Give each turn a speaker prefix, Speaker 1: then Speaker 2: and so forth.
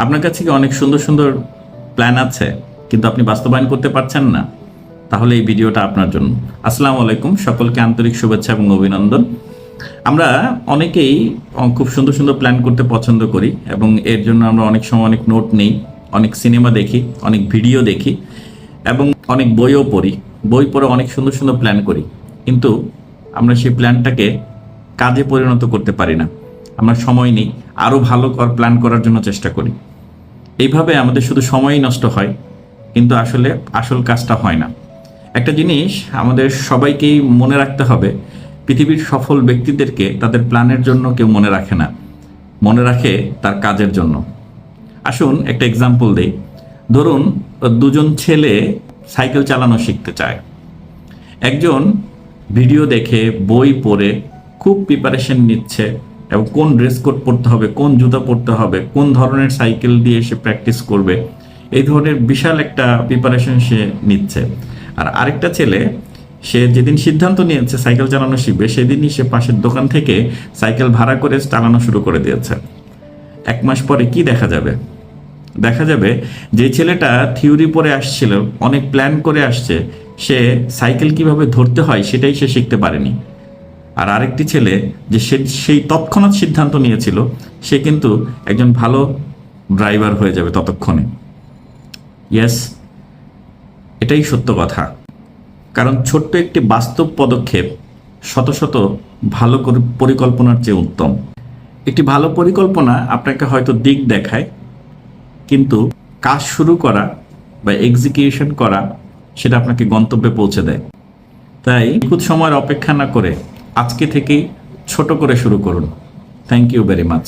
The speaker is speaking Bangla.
Speaker 1: আপনার কাছে কি অনেক সুন্দর সুন্দর প্ল্যান আছে কিন্তু আপনি বাস্তবায়ন করতে পারছেন না? তাহলে এই ভিডিওটা আপনার জন্য। আসসালামু আলাইকুম, সকলকে আন্তরিক শুভেচ্ছা এবং অভিনন্দন। আমরা অনেকেই খুব সুন্দর সুন্দর প্ল্যান করতে পছন্দ করি এবং এর জন্য আমরা অনেক সময় অনেক নোট নেই, অনেক সিনেমা দেখি, অনেক ভিডিও দেখি এবং অনেক বইও পড়ি। বই পড়ে অনেক সুন্দর সুন্দর প্ল্যান করি, কিন্তু আমরা সেই প্ল্যানটাকে কাজে পরিণত করতে পারি না। আমরা সময় নেই, আরও ভালো প্ল্যান করার জন্য চেষ্টা করি। এইভাবে আমাদের শুধু সময়ই নষ্ট হয়, কিন্তু আসলে আসল কাজটা হয় না। একটা জিনিস আমাদের সবাইকেই মনে রাখতে হবে, পৃথিবীর সফল ব্যক্তিদেরকে তাদের প্ল্যানের জন্য কেউ মনে রাখে না, মনে রাখে তার কাজের জন্য। আসুন একটা এক্সাম্পল দেই। ধরুন দুজন ছেলে সাইকেল চালানো শিখতে চায়। একজন ভিডিও দেখে, বই পড়ে খুব প্রিপারেশন নিচ্ছে এবং কোন ড্রেস কোড পরতে হবে, কোন জুতা পরতে হবে, কোন ধরনের সাইকেল দিয়ে সে প্র্যাকটিস করবে, এই ধরনের বিশাল একটা প্রিপারেশন সে নিচ্ছে। আর আরেকটা ছেলে, সে যেদিন সিদ্ধান্ত নিয়েছে সাইকেল চালানো শিখবে, সেদিনই সে পাশের দোকান থেকে সাইকেল ভাড়া করে চালানো শুরু করে দিয়েছে। 1 মাস পরে কি দেখা যাবে? দেখা যাবে যে ছেলেটা থিওরি পড়ে আসছিল, অনেক প্ল্যান করে আসছে, সে সাইকেল কিভাবে ধরতে হয় সেটাই সে শিখতে পারেনি। আর আরেকটি ছেলে যে সেই তৎক্ষণাৎ সিদ্ধান্ত নিয়েছিল, সে কিন্তু একজন ভালো ড্রাইভার হয়ে যাবে ততক্ষণে। ইয়েস, এটাই সত্য কথা। কারণ ছোট্ট একটি বাস্তব পদক্ষেপ শত শত ভালো পরিকল্পনার চেয়ে উত্তম। একটি ভালো পরিকল্পনা আপনাকে হয়তো দিক দেখায়, কিন্তু কাজ শুরু করা বা এক্সিকিউশন করা সেটা আপনাকে গন্তব্যে পৌঁছে দেয়। তাই নিখুঁত সময়ের অপেক্ষা না করে আজকে থেকেই ছোট করে শুরু করুন। Thank you very much.